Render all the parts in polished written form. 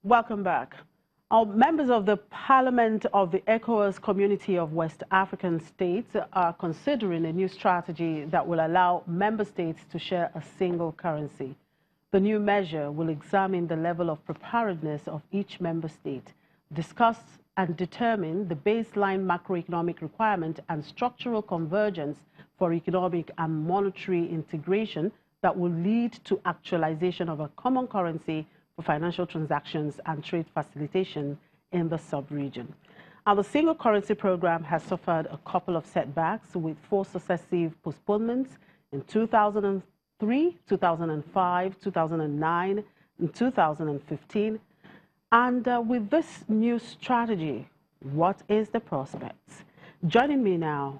Welcome back. Our members of the Parliament of the ECOWAS Community of West African States are considering a new strategy that will allow member states to share a single currency. The new measure will examine the level of preparedness of each member state, discuss and determine the baseline macroeconomic requirement and structural convergence for economic and monetary integration that will lead to actualization of a common currency for financial transactions and trade facilitation in the sub-region. Now, the single currency program has suffered a couple of setbacks with 4 successive postponements in 2003, 2005, 2009, and 2015. And with this new strategy, what is the prospects? Joining me now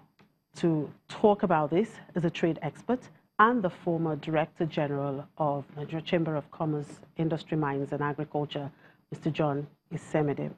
to talk about this is a trade expert and the former Director General of Nigeria Chamber of Commerce, Industry, Mines and Agriculture, Mr. John Isemede.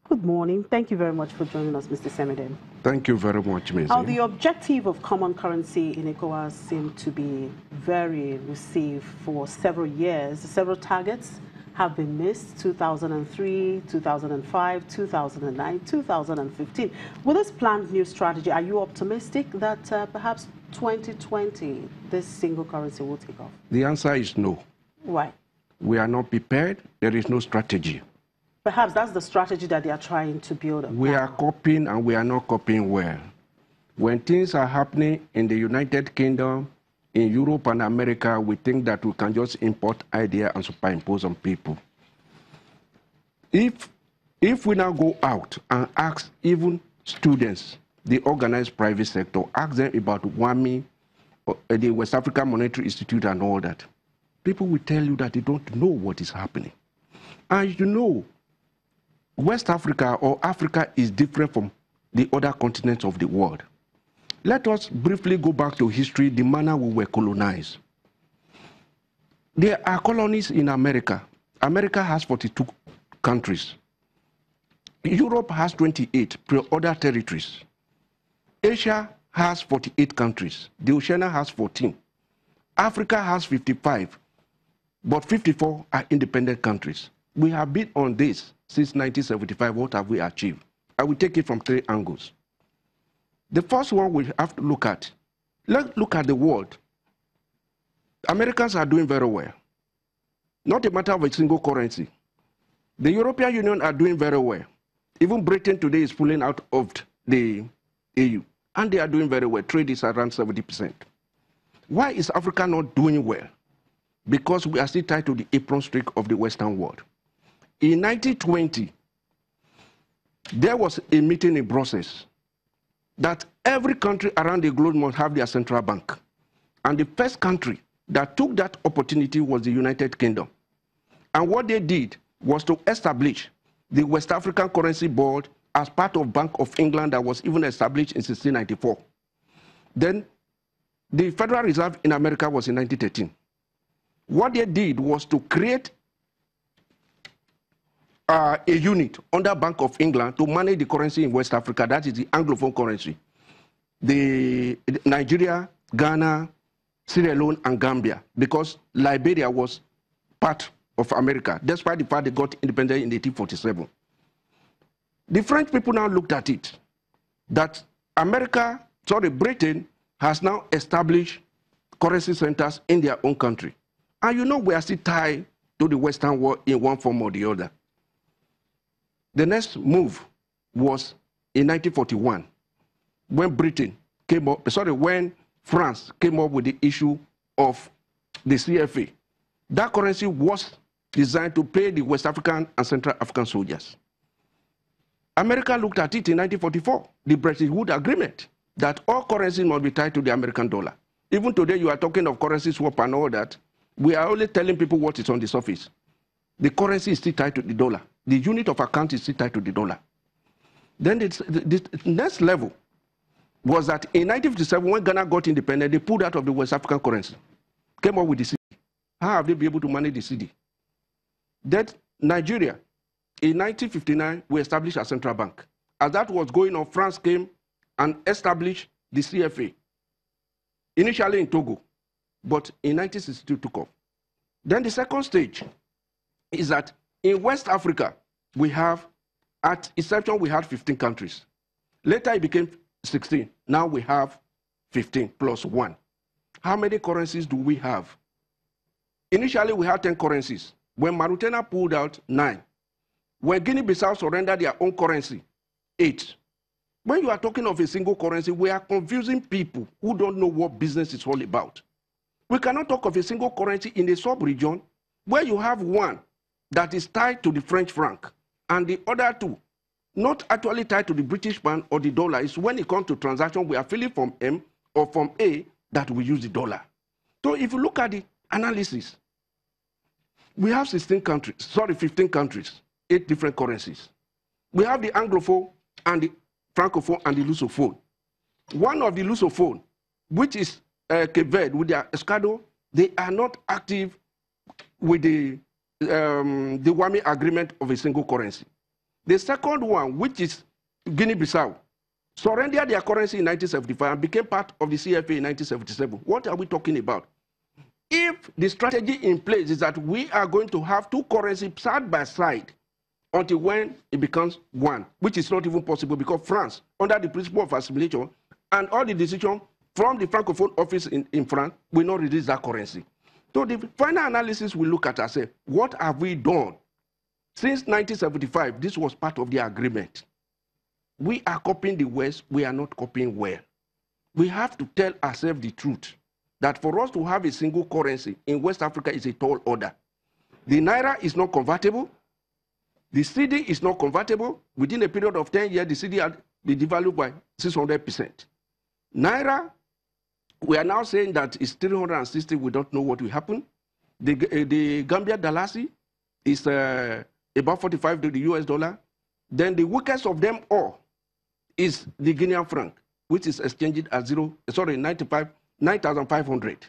Good morning. Thank you very much for joining us, Mr. Isemede. Thank you very much, Ms. Now, the objective of common currency in ECOWAS seemed to be very received for several years. Several targets have been missed: 2003, 2005, 2009, 2015. With this planned new strategy, are you optimistic that perhaps 2020, this single currency will take off? The answer is no. Why? We are not prepared. There is no strategy. Perhaps that's the strategy that they are trying to build up. We are copying and we are not copying well. When things are happening in the United Kingdom, in Europe and America, we think that we can just import ideas and superimpose on people. If we now go out and ask even students, the organized private sector, ask them about WAMI, the West African Monetary Institute and all that, people will tell you that they don't know what is happening. And you know, West Africa or Africa is different from the other continents of the world. Let us briefly go back to history, the manner we were colonized. There are colonies in America. America has 42 countries. Europe has 28 other territories. Asia has 48 countries. The Oceania has 14. Africa has 55, but 54 are independent countries. We have been on this since 1975. What have we achieved? I will take it from 3 angles. The first one we have to look at, let's look at the world. Americans are doing very well. Not a matter of a single currency. The European Union are doing very well. Even Britain today is pulling out of the EU. And they are doing very well. Trade is around 70%. Why is Africa not doing well? Because we are still tied to the apron string of the Western world. In 1920, there was a meeting in Brussels that every country around the globe must have their central bank. And the first country that took that opportunity was the United Kingdom. And what they did was to establish the West African Currency Board as part of Bank of England that was even established in 1694. Then the Federal Reserve in America was in 1913. What they did was to create a unit under Bank of England to manage the currency in West Africa. That is the Anglophone currency. The Nigeria, Ghana, Sierra Leone, and Gambia, because Liberia was part of America, despite the fact they got independent in 1847. The French people now looked at it, that Britain has now established currency centers in their own country. And you know we are still tied to the Western world in one form or the other. The next move was in 1941, when France came up with the issue of the CFA. That currency was designed to pay the West African and Central African soldiers. America looked at it in 1944, the Bretton Woods Agreement, that all currencies must be tied to the American dollar. Even today, you are talking of currency swap and all that. We are only telling people what is on the surface. The currency is still tied to the dollar. The unit of account is still tied to the dollar. Then the next level was that in 1957, when Ghana got independent, they pulled out of the West African currency, came up with the cedi. How have they been able to manage the cedi? Then Nigeria, in 1959, we established a central bank. As that was going on, France came and established the CFA, initially in Togo, but in 1962 took off. Then the second stage is that In West Africa, we have, at inception, we had 15 countries. Later, it became 16. Now we have 15 plus 1. How many currencies do we have? Initially, we had 10 currencies. When Mauritania pulled out, 9. When Guinea-Bissau surrendered their own currency, 8. When you are talking of a single currency, we are confusing people who don't know what business is all about. We cannot talk of a single currency in a sub-region where you have one that is tied to the French franc and the other two not actually tied to the British pound or the dollar. It's when it comes to transaction, we are feeling from M or from A that we use the dollar. So if you look at the analysis, we have 15 countries, 8 different currencies. We have the Anglophone and the Francophone and the Lusophone. One of the Lusophone, which is Cape Verde with their Escado, they are not active with the WAMI agreement of a single currency. The second one, which is Guinea-Bissau, surrendered their currency in 1975 and became part of the CFA in 1977. What are we talking about? If the strategy in place is that we are going to have two currencies side by side until when it becomes one, which is not even possible because France, under the principle of assimilation, and all the decisions from the Francophone office in France will not release that currency. So the final analysis we look at and say, what have we done? Since 1975, this was part of the agreement. We are copying the West, we are not copying well. We have to tell ourselves the truth, that for us to have a single currency in West Africa is a tall order. The Naira is not convertible, the CD is not convertible. Within a period of 10 years, the CD had been devalued by 600%. Naira, we are now saying that it's 360, we don't know what will happen. The Gambia Dalasi is about 45 to the US dollar. Then the weakest of them all is the Guinean franc, which is exchanged at 9,500.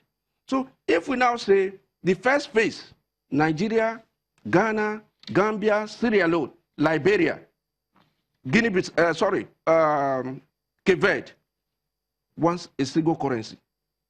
So if we now say the first phase, Nigeria, Ghana, Gambia, Sierra Leone, Liberia, Cape Verde, wants a single currency.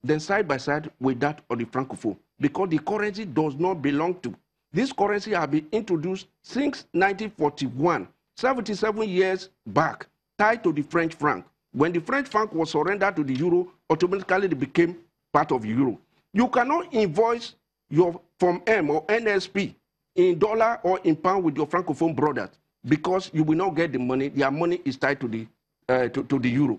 Then side by side with that of the Francophone, because the currency does not belong to. This currency has been introduced since 1941, 77 years back, tied to the French franc. When the French franc was surrendered to the euro, automatically it became part of the euro. You cannot invoice your from M or NSP in dollar or in pound with your Francophone brothers because you will not get the money. Their money is tied to the euro.